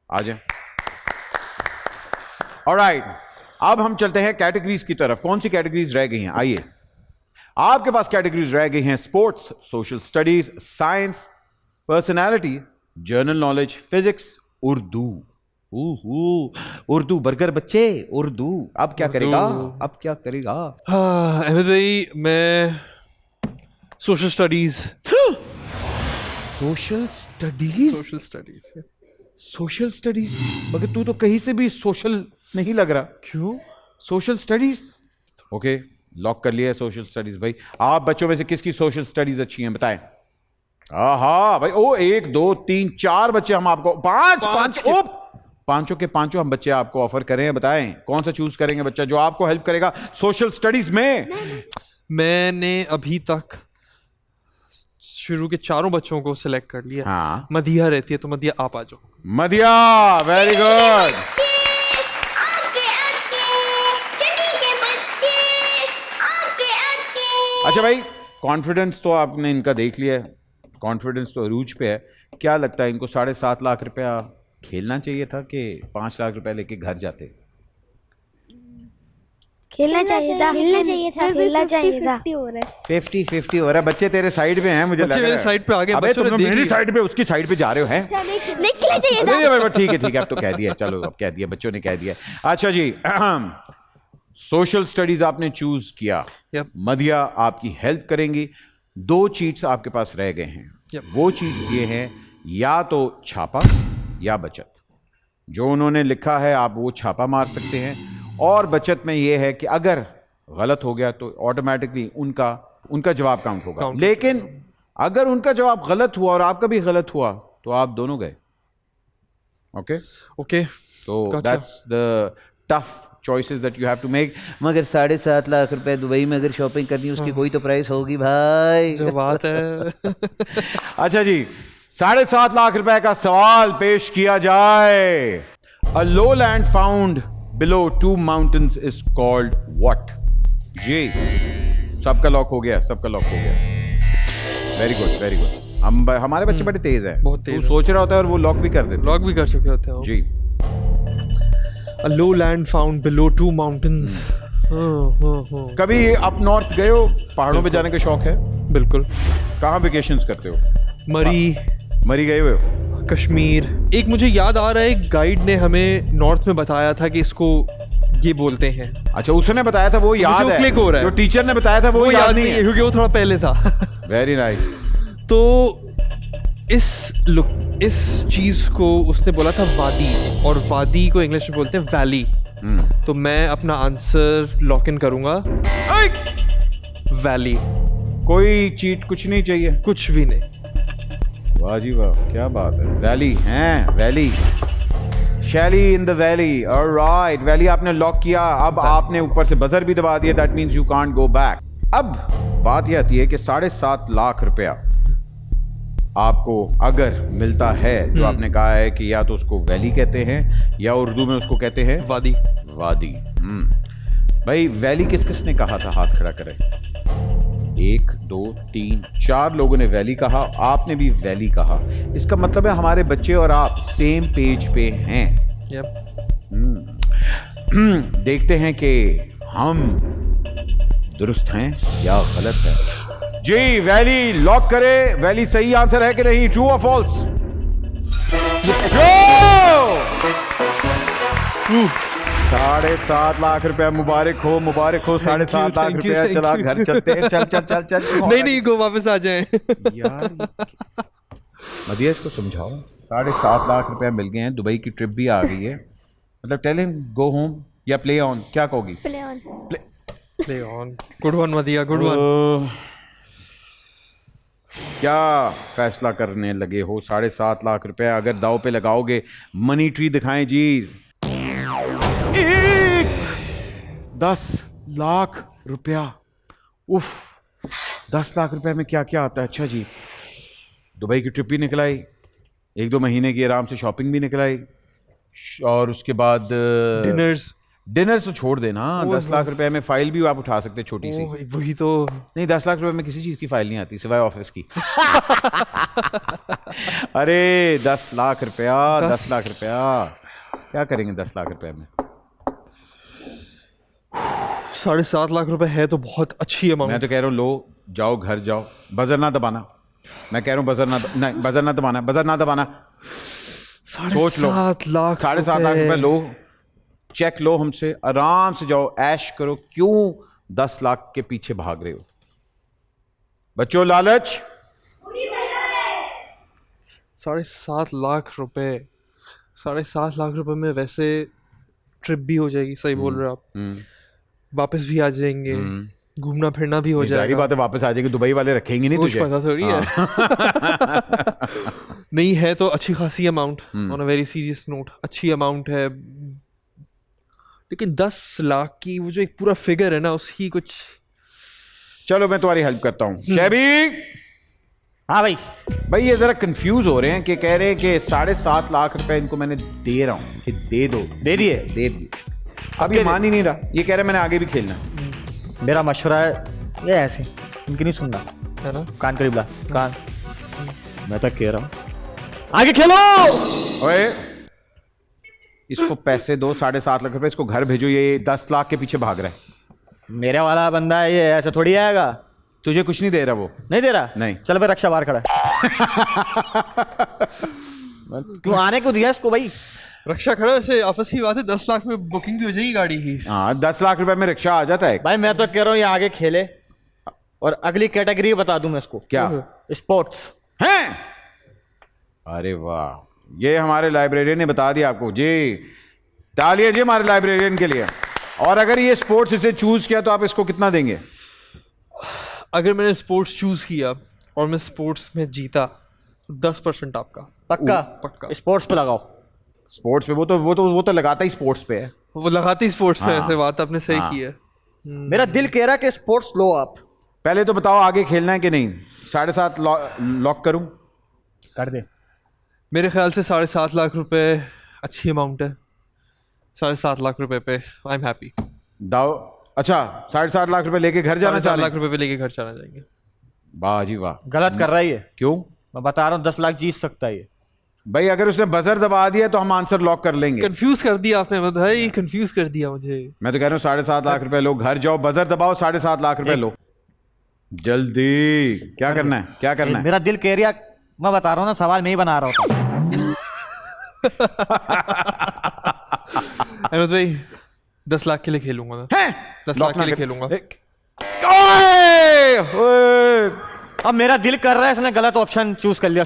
आ जाए। ऑलराइट, अब हम चलते हैं कैटेगरीज की तरफ। कौन सी कैटेगरीज रह गई हैं? आइए, आपके पास कैटेगरीज रह गई हैं sports, social studies, science, personality, general knowledge, physics, Urdu. Urdu burger बच्चे, उर्दू। अब क्या करेगा? अब क्या करेगा? अहमद भाई, मैं social studies. Social studies? Social studies. Social studies? मगर तू तो कहीं से भी सोशल नहीं लग रहा। क्यों? Social studies? ओके, लॉक कर लिया है सोशल स्टडीज। भाई आप बच्चों में से किसकी सोशल स्टडीज अच्छी हैं बताएं। हाँ भाई, ओ 1 2 3 4 बच्चे हम आपको, पांचों के पांचों हम बच्चे आपको ऑफर करें। बताएं कौन सा चूज करेंगे बच्चा जो आपको हेल्प करेगा सोशल स्टडीज में? मैंने अभी तक शुरू के 4 बच्चों को सिलेक्ट कर लिया। हाँ, मदिया रहती है, तो मदिया आप आ जाओ। मदिया, वेरी गुड। अच्छा भाई, कॉन्फिडेंस तो आपने इनका देख लिया है, कॉन्फिडेंस तो अरूज पे है। क्या लगता है इनको 7.5 लाख रुपया खेलना चाहिए था कि 5 लाख रुपया लेके घर जाते? खेलना चाहिए था 50-50 हो रहा है। बच्चे तेरे साइड पे हैं, मुझे लग बच्चे रहा है। मेरे साइड पे आ गए। अबे बच्चों ने तुम देख मेरी लिया। साइड पे उसकी साइड पे जा रहे हो हैं? खेलना चाहिए था। ठीक है अब तो कह दिया, चलो अब कह दिया, बच्चों ने कह दिया। अच्छा जी, सोशल स्टडीज आपने चूज किया। Yep. मदिया आपकी हेल्प करेंगी। 2 चीट्स आपके पास रह गए हैं। Yep. वो चीट्स ये हैं, या तो छापा या बचत। जो उन्होंने लिखा है आप वो छापा मार सकते हैं, और बचत में ये है कि अगर गलत हो गया तो ऑटोमेटिकली उनका जवाब काउंट होगा। लेकिन अगर उनका जवाब गलत हुआ और आपका भी गलत हुआ तो आप दोनों गए। ओके, तो that's the tough choices that you have to make। मगर 7.5 लाख रुपए दुबई में अगर शॉपिंग करनी है उसकी कोई तो प्राइस होगी भाई, जो बात है। अच्छा जी, 7.5 लाख रुपए का सवाल पेश किया जाए। A lowland found below 2 mountains is called what? जी, सबका लॉक हो गया, सबका लॉक हो गया। Very good, very good. हमारे बच्चे बड़े तेज हैं। बहुत तेज तू है। सोच रहा होता है और वो लॉक भी कर देते। लॉक भी कर चुके होते हैं जी। A lowland found below 2 mountains। कभी अप नॉर्थ गए हो? पहाड़ों पे जाने का शौक है? बिल्कुल। कहाँ वेकेशंस करते हो? मरी गए हुए हो? कश्मीर। एक मुझे याद आ रहा है, गाइड ने हमें नॉर्थ में बताया था कि इसको ये बोलते हैं। अच्छा, उसने बताया था, वो याद है। क्लिक हो रहा है। जो टीचर ने बताया था वो याद नहीं है क्योंकि वो थोड़ा पहले था। Very nice. तो इस चीज को उसने बोला था वादी, और वादी को इंग्लिश में बोलते हैं वैली। तो मैं अपना आंसर लॉक इन करूंगा, वैली। कोई चीट कुछ नहीं चाहिए? कुछ भी नहीं। वाह जी वाह, क्या बात है। वैली हैं, वैली, शैली in the valley. Alright, valley आपने लॉक किया। अब आपने ऊपर से बजर भी दबा दिया, that means you can't go back. अब बात यह आती है कि 7.5 लाख रुपया आपको अगर मिलता है, जो आपने कहा है कि या तो उसको वैली कहते हैं या उर्दू में उसको कहते हैं वादी। वादी। भाई वैली किस किस ने कहा था? हाथ खड़ा करें। 1 2 3 4 लोगों ने वैली कहा, आपने भी वैली कहा। इसका मतलब है हमारे बच्चे और आप सेम पेज पे हैं। देखते हैं कि हम दुरुस्त हैं या गलत है। जी, वैली लॉक करे। वैली सही आंसर है कि नहीं? ट्रू और फॉल्स? 7.5 लाख रुपया। मुबारक हो, मुबारक हो। 7.5 लाख रुपया। चला घर चलते हैं। चल चल चल चल। नहीं गो वापस आ जाए। यार मदिया, इसको समझाओ। 7.5 लाख रुपया मिल गए हैं, दुबई की ट्रिप भी आ गई है। मतलब टेल हिम गो होम या प्ले ऑन, क्या कहोगी? Play on. गुड वन मदिया, गुड वन। क्या फैसला करने लगे हो? 7.5 लाख रुपया अगर दाव पे लगाओगे, मनी ट्री दिखाएं जी। 10 लाख रुपया। उफ, 10 लाख रुपया में क्या क्या आता है? अच्छा जी, दुबई की ट्रिप भी निकल आई, 1-2 महीने की आराम से शॉपिंग भी निकल आई, और उसके बाद डिनर तो छोड़ देना, 10 लाख रुपए में फाइल भी आप उठा सकते छोटी सी। वही तो। नहीं, 10 लाख रुपए में किसी चीज की फाइल नहीं आती सिवाय ऑफिस की। अरे 10 लाख रुपया, 10 लाख रुपया क्या करेंगे 10 लाख रुपए में? 7.5 लाख रुपए है तो बहुत अच्छी मैं अमाउंट। तो कह रहा हूँ लो जाओ घर जाओ, बजर ना दबाना। मैं कह रहा हूँ बजर ना दबाना, बजर ना दबाना। सोच लो, 7.5 लाख 7.5 लाख रुपए लो, चेक लो हमसे, आराम से जाओ ऐश करो। क्यों 10 लाख के पीछे भाग रहे हो? बच्चों लालच। 7.5 लाख रुपए, 7.5 लाख रुपए में वैसे ट्रिप भी हो जाएगी, सही बोल रहे हो आप। वापस भी आ जाएंगे, घूमना फिरना भी हो जाएगी। जाएगा। बात है, वापस आ जाएगी, दुबई वाले रखेंगे नहीं कुछ तुझे। पता थोड़ी है। नहीं है तो अच्छी खासी amount, on a very serious note अच्छी अमाउंट है। लेकिन 10 लाख की वो जो एक पूरा फिगर है ना, उसकी कुछ। चलो मैं तुम्हारी हेल्प करता हूँ। शैबी। हाँ भाई। भाई ये जरा कंफ्यूज हो रहे हैं कि कह रहे हैं कि 7.5 लाख रुपए इनको मैंने दे रहा हूँ कि दे दो। दे दिए? दे दिए। अब ये मान ही नहीं रहा, ये कह रहे मैंने आगे भी खेलना। मेरा मशवरा है ये ऐसे, इनकी नहीं सुनना है ना। कान करीब ला, कान। मैं तो कह रहा हूँ आगे खेलो। ओए इसको पैसे दो, 7.5 लाख रुपए, इसको घर भेजो, ये 10 लाख के पीछे भाग रहा है। मेरे वाला बंदा है ये, ऐसे थोड़ी आएगा। तुझे कुछ नहीं दे रहा वो। नहीं दे रहा? नहीं। चल भाई, रक्षा बाहर खड़ा है। क्यों आने को दिया इसको भाई? रक्षा खड़ा से आपस की बात है, 10 लाख में बुकिंग भी हो जाएगी गाड़ी की। हाँ 10 लाख रुपए में रिक्शा आ जाता है भाई मैं तो कह रहा हूँ ये आगे खेले, और अगली कैटेगरी बता दूं मैं इसको। क्या? स्पोर्ट्स। हैं? अरे वाह, ये हमारे लाइब्रेरियन ने बता दिया आपको जी। तालियां जी हमारे लाइब्रेरियन के लिए। और अगर ये स्पोर्ट्स इसे चूज किया तो आप इसको कितना देंगे? अगर मैंने स्पोर्ट्स चूज किया और मैं स्पोर्ट्स में जीता तो 10% आपका। पक्का? पक्का। स्पोर्ट्स पे लगाओ। स्पोर्ट्स पे वो तो लगाता ही स्पोर्ट्स पे है। वो लगाती स्पोर्ट्स में। हाँ। ऐसे बात आपने सही हाँ। की है। मेरा दिल कह रहा है कि स्पोर्ट्स लो आप। पहले तो बताओ आगे खेलना है कि नहीं? 7.5 लॉक करूं? कर दे। मेरे ख्याल से 7.5 लाख रुपए अच्छी अमाउंट है। 7.5 लाख रुपए पे आई एम हैप्पी। दाओ। अच्छा 7.5 लाख रुपए लेके घर जाना 7.5 चाह लाख रुपए पे लेके घर चला जाएंगे। वाह जी वाह। गलत कर रहा है ये। क्यों? मैं बता रहा हूँ 10 लाख जीत सकता है ये। भाई अगर उसने बजर दबा दिया तो हम आंसर लॉक कर लेंगे। कंफ्यूज कर दिया आपने भाई, कंफ्यूज कर दिया मुझे। मैं तो कह रहा हूँ 7.5 लाख रुपए लो, घर जाओ, बजर दबाओ, 7.5 लाख रुपए लो जल्दी। क्या करना है, क्या करना है? मेरा दिल कह रहा, मैं बता रहा हूँ ना, सवाल मैं ही बना रहा हूँ। अहमद भाई 10 लाख के लिए खेलूंगा मैं। हैं? 10 लॉक लाख ना के लिए कर- खेलूंगा। ओए! ओए! अब मेरा दिल कर रहा है इसने गलत ऑप्शन चूज कर लिया।